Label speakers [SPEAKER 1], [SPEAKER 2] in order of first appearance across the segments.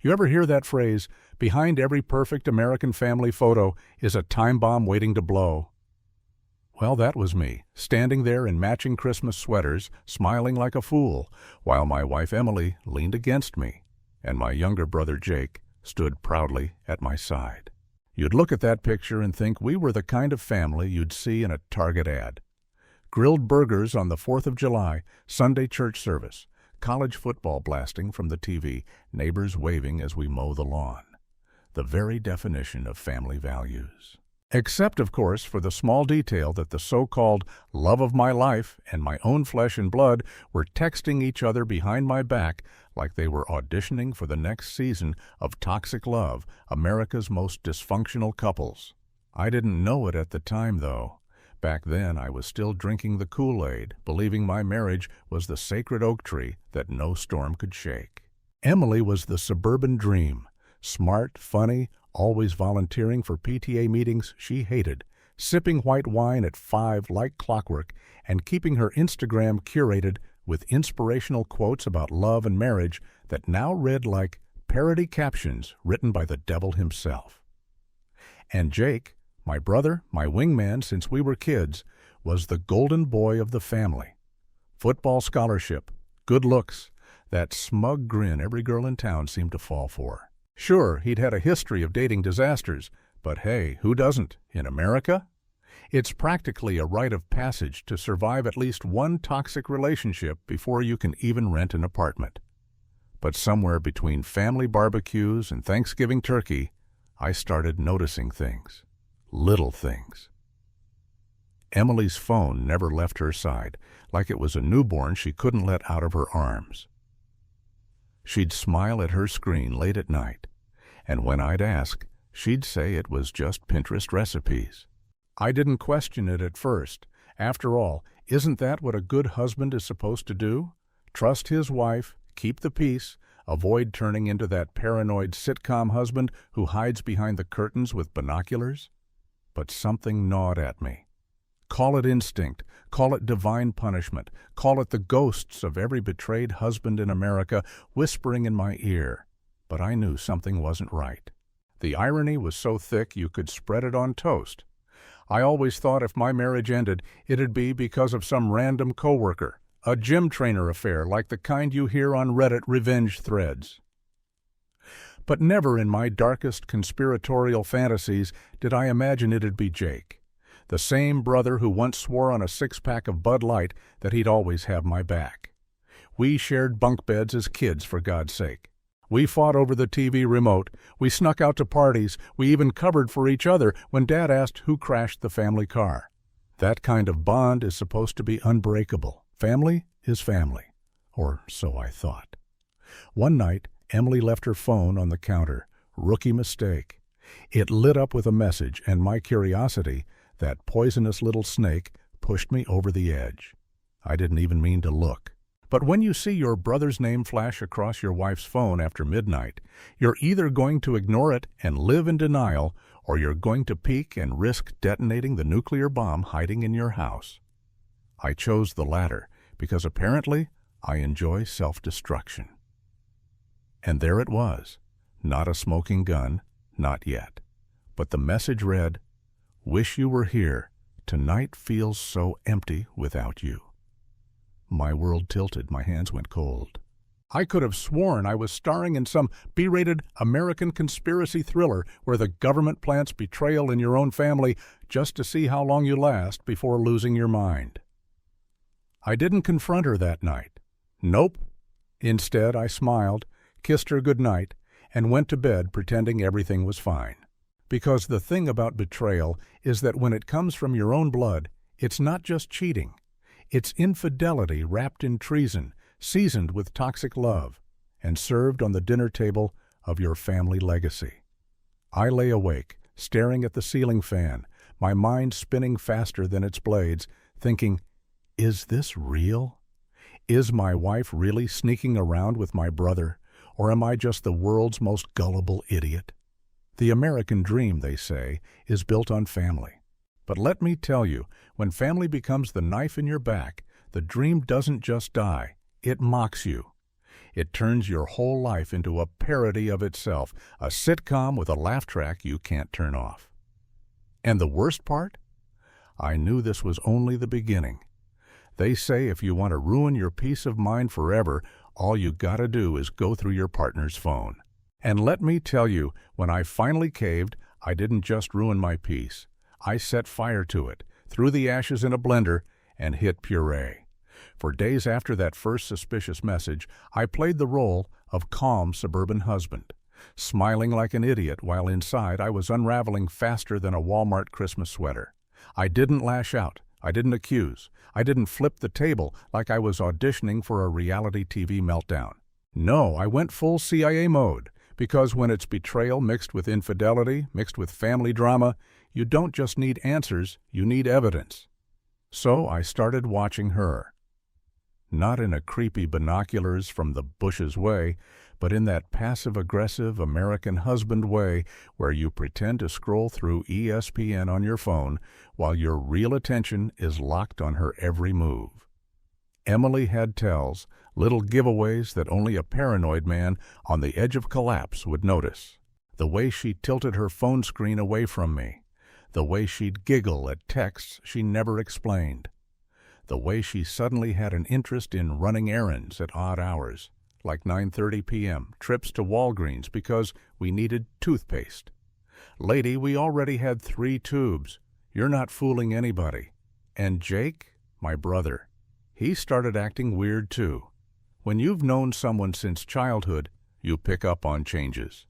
[SPEAKER 1] You ever hear that phrase, behind every perfect American family photo is a time bomb waiting to blow? Well, that was me, standing there in matching Christmas sweaters, smiling like a fool, while my wife Emily leaned against me, and my younger brother Jake stood proudly at my side. You'd look at that picture and think we were the kind of family you'd see in a Target ad. Grilled burgers on the 4th of July, Sunday church service, college football blasting from the TV, neighbors waving as we mow the lawn. The very definition of family values. Except, of course, for the small detail that the so-called love of my life and my own flesh and blood were texting each other behind my back like they were auditioning for the next season of Toxic Love, America's Most Dysfunctional Couples. I didn't know it at the time, though. Back then, I was still drinking the Kool-Aid, believing my marriage was the sacred oak tree that no storm could shake. Emily was the suburban dream. Smart, funny, always volunteering for PTA meetings she hated, sipping white wine at 5 like clockwork, and keeping her Instagram curated with inspirational quotes about love and marriage that now read like parody captions written by the devil himself. And Jake, my brother, my wingman since we were kids, was the golden boy of the family. Football scholarship, good looks, that smug grin every girl in town seemed to fall for. Sure, he'd had a history of dating disasters, but hey, who doesn't, in America? It's practically a rite of passage to survive at least one toxic relationship before you can even rent an apartment. But somewhere between family barbecues and Thanksgiving turkey, I started noticing things. Little things. Emily's phone never left her side, like it was a newborn she couldn't let out of her arms. She'd smile at her screen late at night, and when I'd ask, she'd say it was just Pinterest recipes. I didn't question it at first. After all, isn't that what a good husband is supposed to do? Trust his wife, keep the peace, avoid turning into that paranoid sitcom husband who hides behind the curtains with binoculars? But something gnawed at me. Call it instinct, call it divine punishment, call it the ghosts of every betrayed husband in America whispering in my ear. But I knew something wasn't right. The irony was so thick you could spread it on toast. I always thought if my marriage ended, it'd be because of some random coworker, a gym trainer affair like the kind you hear on Reddit revenge threads. But never in my darkest conspiratorial fantasies did I imagine it'd be Jake, the same brother who once swore on a 6-pack of Bud Light that he'd always have my back. We shared bunk beds as kids, for God's sake. We fought over the TV remote, we snuck out to parties, we even covered for each other when Dad asked who crashed the family car. That kind of bond is supposed to be unbreakable. Family is family, or so I thought. One night, Emily left her phone on the counter. Rookie mistake. It lit up with a message, and my curiosity, that poisonous little snake, pushed me over the edge. I didn't even mean to look. But when you see your brother's name flash across your wife's phone after midnight, you're either going to ignore it and live in denial, or you're going to peek and risk detonating the nuclear bomb hiding in your house. I chose the latter because apparently I enjoy self-destruction. And there it was, not a smoking gun, not yet. But the message read, "Wish you were here. Tonight feels so empty without you." My world tilted, my hands went cold. I could have sworn I was starring in some B-rated American conspiracy thriller where the government plants betrayal in your own family just to see how long you last before losing your mind. I didn't confront her that night. Nope. Instead, I smiled, kissed her goodnight, and went to bed pretending everything was fine. Because the thing about betrayal is that when it comes from your own blood, it's not just cheating. It's infidelity wrapped in treason, seasoned with toxic love, and served on the dinner table of your family legacy. I lay awake, staring at the ceiling fan, my mind spinning faster than its blades, thinking, is this real? Is my wife really sneaking around with my brother, or am I just the world's most gullible idiot? The American dream, they say, is built on family. But let me tell you, when family becomes the knife in your back, the dream doesn't just die, it mocks you. It turns your whole life into a parody of itself, a sitcom with a laugh track you can't turn off. And the worst part? I knew this was only the beginning. They say if you want to ruin your peace of mind forever, all you gotta do is go through your partner's phone. And let me tell you, when I finally caved, I didn't just ruin my peace. I set fire to it, threw the ashes in a blender, and hit puree. For days after that first suspicious message, I played the role of calm suburban husband, smiling like an idiot while inside I was unraveling faster than a Walmart Christmas sweater. I didn't lash out. I didn't accuse. I didn't flip the table like I was auditioning for a reality TV meltdown. No, I went full CIA mode, because when it's betrayal mixed with infidelity, mixed with family drama, you don't just need answers, you need evidence. So I started watching her. Not in a creepy binoculars from the bushes way, but in that passive-aggressive American husband way where you pretend to scroll through ESPN on your phone while your real attention is locked on her every move. Emily had tells, little giveaways that only a paranoid man on the edge of collapse would notice. The way she tilted her phone screen away from me. The way she'd giggle at texts she never explained. The way she suddenly had an interest in running errands at odd hours, like 9:30 p.m., trips to Walgreens because we needed toothpaste. Lady, we already had 3 tubes. You're not fooling anybody. And Jake, my brother, he started acting weird too. When you've known someone since childhood, you pick up on changes.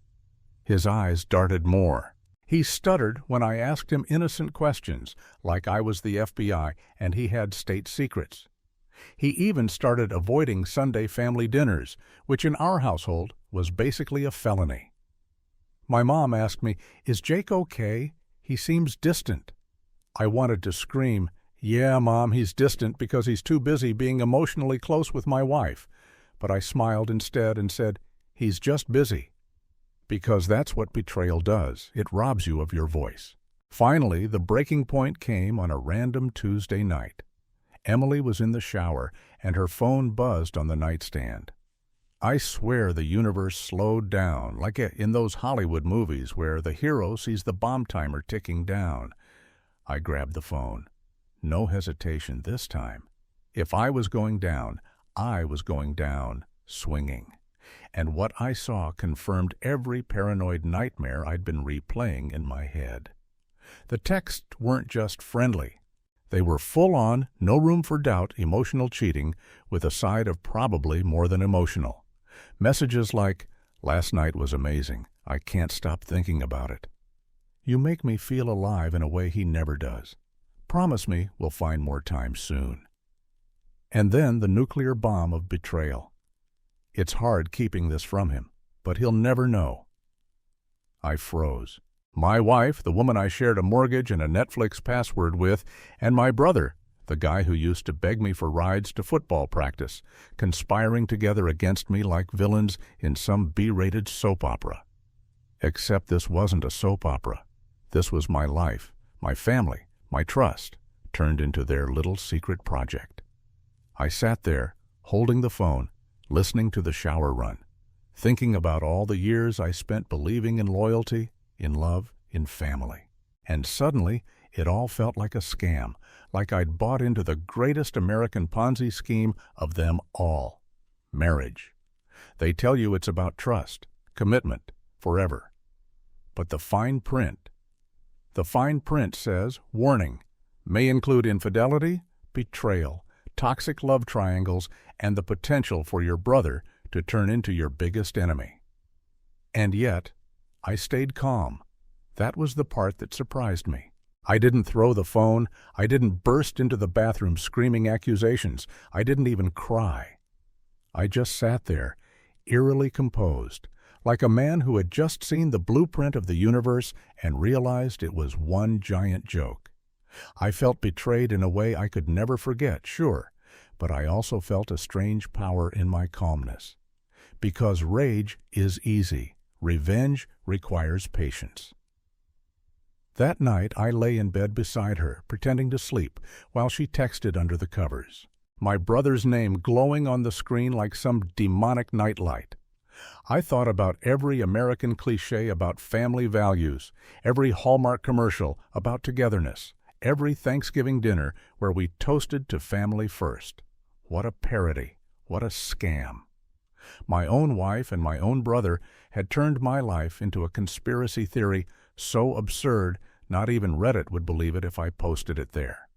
[SPEAKER 1] His eyes darted more. He stuttered when I asked him innocent questions, like I was the FBI and he had state secrets. He even started avoiding Sunday family dinners, which in our household was basically a felony. My mom asked me, "Is Jake okay? He seems distant." I wanted to scream, "Yeah, Mom, he's distant because he's too busy being emotionally close with my wife." But I smiled instead and said, "He's just busy." Because that's what betrayal does. It robs you of your voice. Finally, the breaking point came on a random Tuesday night. Emily was in the shower, and her phone buzzed on the nightstand. I swear the universe slowed down, like in those Hollywood movies where the hero sees the bomb timer ticking down. I grabbed the phone. No hesitation this time. If I was going down, I was going down swinging. And what I saw confirmed every paranoid nightmare I'd been replaying in my head. The texts weren't just friendly. They were full-on, no room for doubt, emotional cheating with a side of probably more than emotional. Messages like, "Last night was amazing. I can't stop thinking about it. You make me feel alive in a way he never does. Promise me we'll find more time soon." And then the nuclear bomb of betrayal. It's hard keeping this from him, but he'll never know. I froze. My wife, the woman I shared a mortgage and a Netflix password with, and my brother, the guy who used to beg me for rides to football practice, conspiring together against me like villains in some B-rated soap opera. Except this wasn't a soap opera. This was my life, my family, my trust, turned into their little secret project. I sat there, holding the phone, listening to the shower run, thinking about all the years I spent believing in loyalty, in love, in family. And suddenly, it all felt like a scam, like I'd bought into the greatest American Ponzi scheme of them all. Marriage. They tell you it's about trust, commitment, forever. But the fine print says, warning, may include infidelity, betrayal, toxic love triangles, and the potential for your brother to turn into your biggest enemy. And yet, I stayed calm. That was the part that surprised me. I didn't throw the phone. I didn't burst into the bathroom screaming accusations. I didn't even cry. I just sat there, eerily composed, like a man who had just seen the blueprint of the universe and realized it was one giant joke. I felt betrayed in a way I could never forget, sure, but I also felt a strange power in my calmness. Because rage is easy. Revenge requires patience. That night I lay in bed beside her, pretending to sleep, while she texted under the covers. my brother's name glowing on the screen like some demonic nightlight. I thought about every American cliché about family values, every Hallmark commercial about togetherness, every Thanksgiving dinner where we toasted to family first. What a parody! What a scam! My own wife and my own brother had turned my life into a conspiracy theory so absurd not even Reddit would believe it if I posted it there.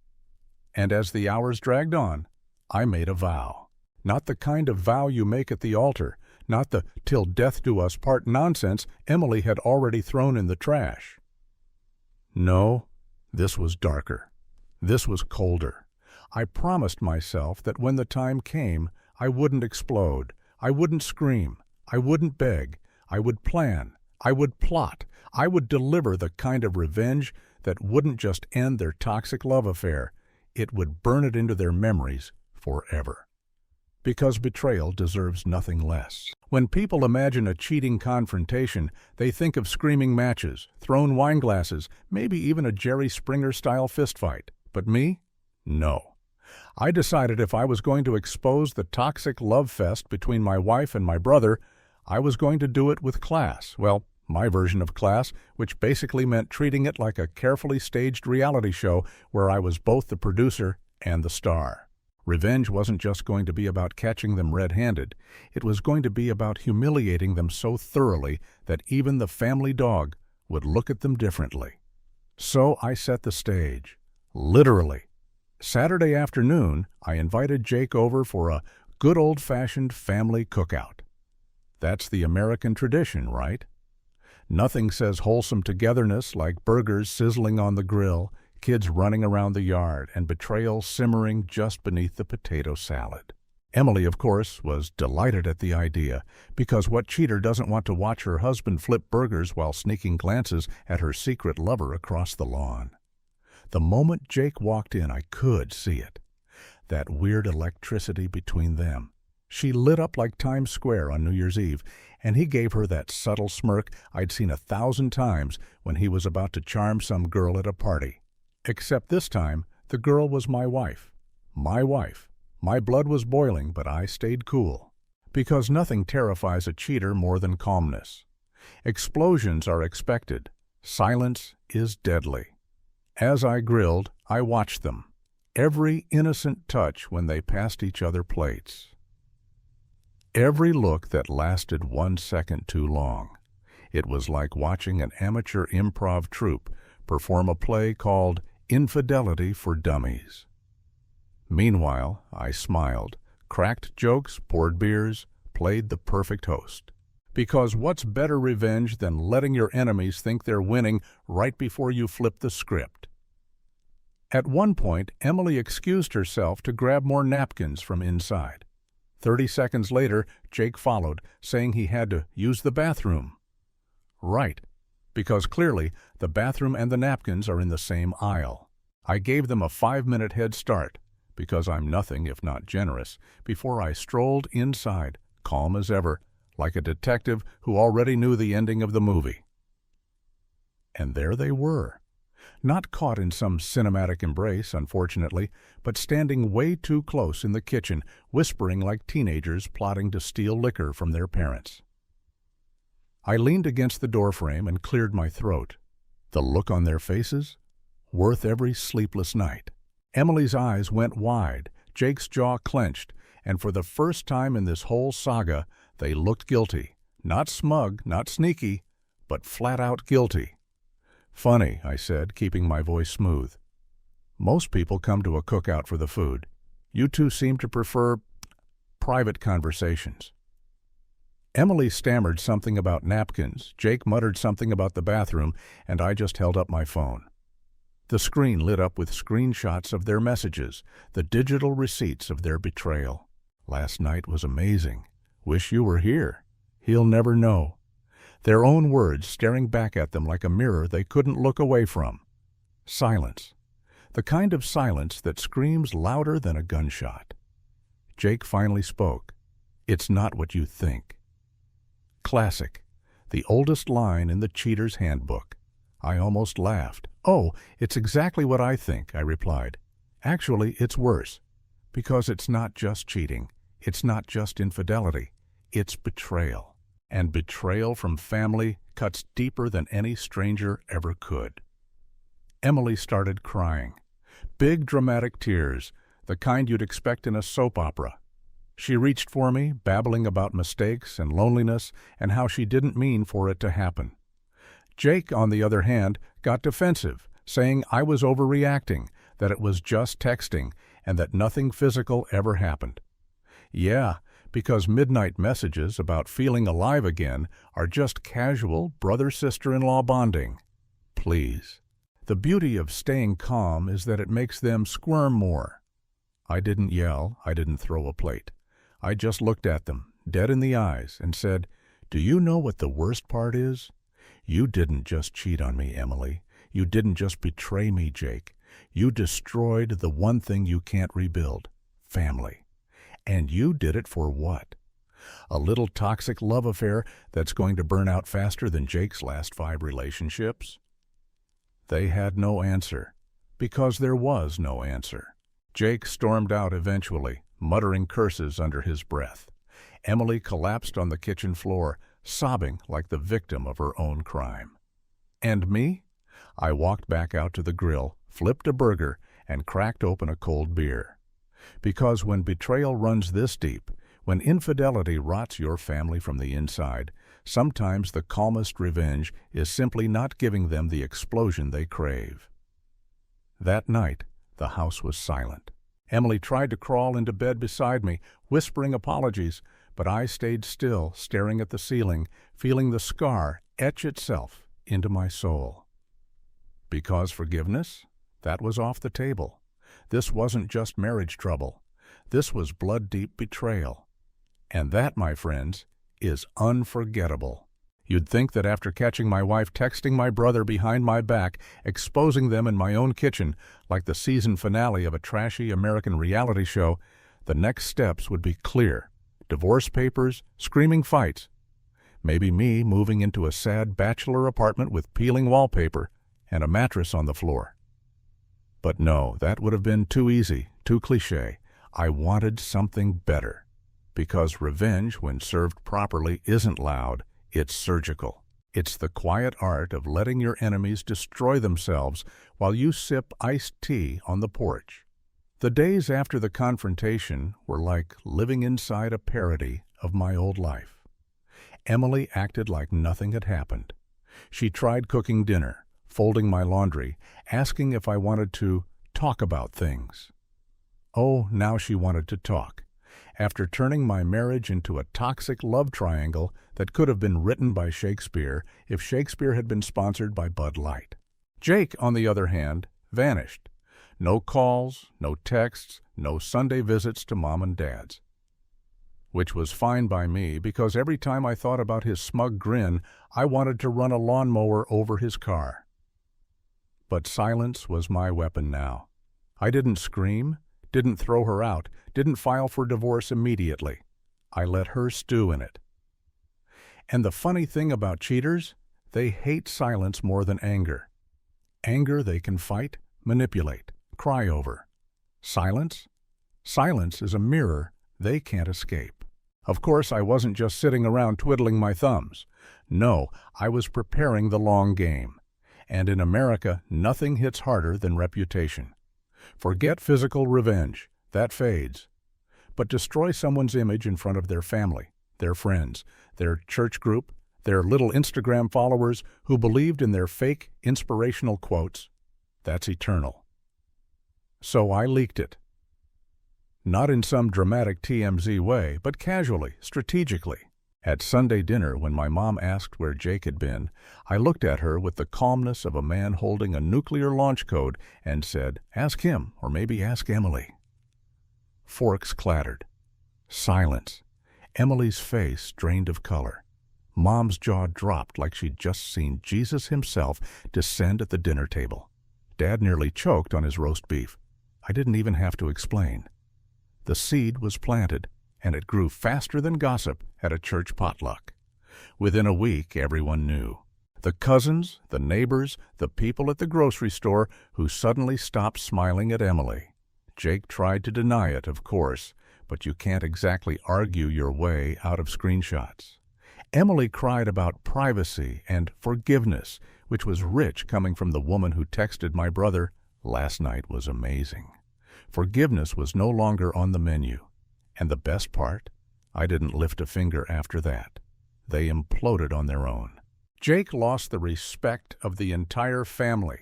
[SPEAKER 1] And as the hours dragged on, I made a vow. Not the kind of vow you make at the altar, not the "till death do us part" nonsense Emily had already thrown in the trash. No, this was darker. This was colder. I promised myself that when the time came, I wouldn't explode. I wouldn't scream. I wouldn't beg. I would plan. I would plot. I would deliver the kind of revenge that wouldn't just end their toxic love affair. It would burn it into their memories forever. Because betrayal deserves nothing less. When people imagine a cheating confrontation, they think of screaming matches, thrown wine glasses, maybe even a Jerry Springer-style fistfight. But me? No. I decided if I was going to expose the toxic love fest between my wife and my brother, I was going to do it with class. Well, my version of class, which basically meant treating it like a carefully staged reality show where I was both the producer and the star. Revenge wasn't just going to be about catching them red-handed. It was going to be about humiliating them so thoroughly that even the family dog would look at them differently. So I set the stage. Literally. Saturday afternoon, I invited Jake over for a good old-fashioned family cookout. That's the American tradition, right? Nothing says wholesome togetherness like burgers sizzling on the grill, kids running around the yard, and betrayal simmering just beneath the potato salad. Emily, of course, was delighted at the idea, because what cheater doesn't want to watch her husband flip burgers while sneaking glances at her secret lover across the lawn? The moment Jake walked in, I could see it. That weird electricity between them. She lit up like Times Square on New Year's Eve, and he gave her that subtle smirk I'd seen 1,000 times when he was about to charm some girl at a party. Except this time, the girl was my wife. My wife. My blood was boiling, but I stayed cool. Because nothing terrifies a cheater more than calmness. Explosions are expected. Silence is deadly. As I grilled, I watched them. Every innocent touch when they passed each other plates. Every look that lasted 1 second too long. It was like watching an amateur improv troupe perform a play called Infidelity for Dummies. Meanwhile, I smiled, cracked jokes, poured beers, played the perfect host. Because what's better revenge than letting your enemies think they're winning right before you flip the script? At one point, Emily excused herself to grab more napkins from inside. 30 seconds later, Jake followed, saying he had to use the bathroom. Right, because clearly the bathroom and the napkins are in the same aisle. I gave them a 5-minute head start, because I'm nothing if not generous, before I strolled inside, calm as ever, like a detective who already knew the ending of the movie. And there they were. Not caught in some cinematic embrace, unfortunately, but standing way too close in the kitchen, whispering like teenagers plotting to steal liquor from their parents. I leaned against the doorframe and cleared my throat. The look on their faces? Worth every sleepless night. Emily's eyes went wide, Jake's jaw clenched, and for the first time in this whole saga, they looked guilty. Not smug, not sneaky, but flat-out guilty. Funny, I said, keeping my voice smooth. Most people come to a cookout for the food. You two seem to prefer private conversations. Emily stammered something about napkins, Jake muttered something about the bathroom, and I just held up my phone. The screen lit up with screenshots of their messages, the digital receipts of their betrayal. Last night was amazing. Wish you were here. He'll never know. Their own words staring back at them like a mirror they couldn't look away from. Silence. The kind of silence that screams louder than a gunshot. Jake finally spoke. It's not what you think. Classic. The oldest line in the cheater's handbook. I almost laughed. Oh, it's exactly what I think, I replied. Actually, it's worse. Because it's not just cheating. It's not just infidelity. It's betrayal. And betrayal from family cuts deeper than any stranger ever could. Emily started crying. Big dramatic tears, the kind you'd expect in a soap opera. She reached for me, babbling about mistakes and loneliness and how she didn't mean for it to happen. Jake, on the other hand, got defensive, saying I was overreacting, that it was just texting, and that nothing physical ever happened. Yeah, because midnight messages about feeling alive again are just casual brother-sister-in-law bonding. Please. The beauty of staying calm is that it makes them squirm more. I didn't yell, I didn't throw a plate. I just looked at them, dead in the eyes, and said, "Do you know what the worst part is? You didn't just cheat on me, Emily. You didn't just betray me, Jake. You destroyed the one thing you can't rebuild, family. And you did it for what? A little toxic love affair that's going to burn out faster than Jake's last 5 relationships?" They had no answer, because there was no answer. Jake stormed out eventually, muttering curses under his breath. Emily collapsed on the kitchen floor, sobbing like the victim of her own crime. And me? I walked back out to the grill, flipped a burger, and cracked open a cold beer. Because when betrayal runs this deep, when infidelity rots your family from the inside, sometimes the calmest revenge is simply not giving them the explosion they crave. That night, the house was silent. Emily tried to crawl into bed beside me, whispering apologies, but I stayed still, staring at the ceiling, feeling the scar etch itself into my soul. Because forgiveness? That was off the table. This wasn't just marriage trouble. This was blood-deep betrayal. And that, my friends, is unforgettable. You'd think that after catching my wife texting my brother behind my back, exposing them in my own kitchen, like the season finale of a trashy American reality show, the next steps would be clear. Divorce papers, screaming fights. Maybe me moving into a sad bachelor apartment with peeling wallpaper and a mattress on the floor. But no, that would have been too easy, too cliché. I wanted something better. Because revenge, when served properly, isn't loud, it's surgical. It's the quiet art of letting your enemies destroy themselves while you sip iced tea on the porch. The days after the confrontation were like living inside a parody of my old life. Emily acted like nothing had happened. She tried cooking dinner, folding my laundry, asking if I wanted to talk about things. Oh, now she wanted to talk. After turning my marriage into a toxic love triangle that could have been written by Shakespeare if Shakespeare had been sponsored by Bud Light. Jake, on the other hand, vanished. No calls, no texts, no Sunday visits to Mom and Dad's. Which was fine by me because every time I thought about his smug grin, I wanted to run a lawnmower over his car. But silence was my weapon now. I didn't scream, didn't throw her out, didn't file for divorce immediately. I let her stew in it. And the funny thing about cheaters, they hate silence more than anger. Anger they can fight, manipulate, cry over. Silence? Silence is a mirror they can't escape. Of course, I wasn't just sitting around twiddling my thumbs. No, I was preparing the long game. And in America, nothing hits harder than reputation. Forget physical revenge. That fades. But destroy someone's image in front of their family, their friends, their church group, their little Instagram followers who believed in their fake inspirational quotes. That's eternal. So I leaked it. Not in some dramatic TMZ way, but casually, strategically. At Sunday dinner, when my mom asked where Jake had been, I looked at her with the calmness of a man holding a nuclear launch code and said, "Ask him, or maybe ask Emily." Forks clattered. Silence. Emily's face drained of color. Mom's jaw dropped like she'd just seen Jesus himself descend at the dinner table. Dad nearly choked on his roast beef. I didn't even have to explain. The seed was planted, and it grew faster than gossip at a church potluck. Within a week, everyone knew. The cousins, the neighbors, the people at the grocery store who suddenly stopped smiling at Emily. Jake tried to deny it, of course, but you can't exactly argue your way out of screenshots. Emily cried about privacy and forgiveness, which was rich coming from the woman who texted my brother, "Last night was amazing." Forgiveness was no longer on the menu. And the best part? I didn't lift a finger after that. They imploded on their own. Jake lost the respect of the entire family.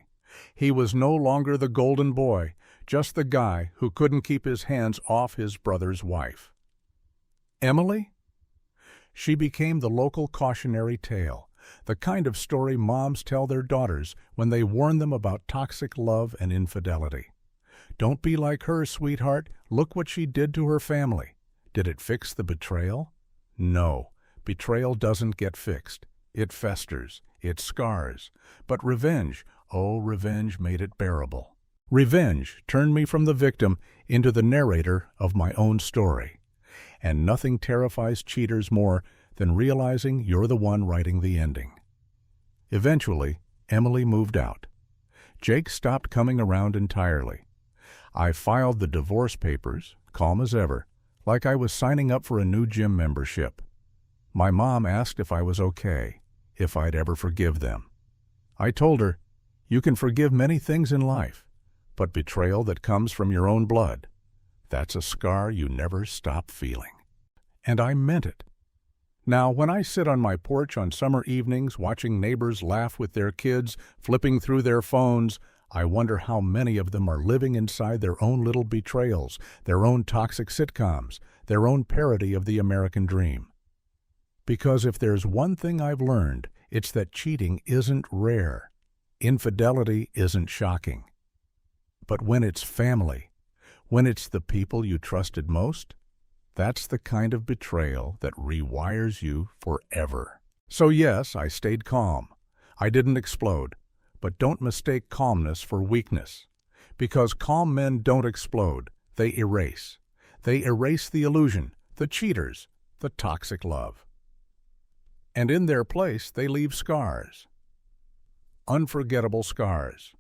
[SPEAKER 1] He was no longer the golden boy, just the guy who couldn't keep his hands off his brother's wife. Emily? She became the local cautionary tale, the kind of story moms tell their daughters when they warn them about toxic love and infidelity. Don't be like her, sweetheart. Look what she did to her family. Did it fix the betrayal? No. Betrayal doesn't get fixed. It festers. It scars. But revenge, oh, revenge made it bearable. Revenge turned me from the victim into the narrator of my own story. And nothing terrifies cheaters more than realizing you're the one writing the ending. Eventually, Emily moved out. Jake stopped coming around entirely. I filed the divorce papers, calm as ever, like I was signing up for a new gym membership. My mom asked if I was okay, if I'd ever forgive them. I told her, "You can forgive many things in life, but betrayal that comes from your own blood, that's a scar you never stop feeling." And I meant it. Now, when I sit on my porch on summer evenings watching neighbors laugh with their kids, flipping through their phones, I wonder how many of them are living inside their own little betrayals, their own toxic sitcoms, their own parody of the American dream. Because if there's one thing I've learned, it's that cheating isn't rare. Infidelity isn't shocking. But when it's family, when it's the people you trusted most, that's the kind of betrayal that rewires you forever. So yes, I stayed calm. I didn't explode. But don't mistake calmness for weakness. Because calm men don't explode. They erase. They erase the illusion, the cheaters, the toxic love. And in their place, they leave scars. Unforgettable scars.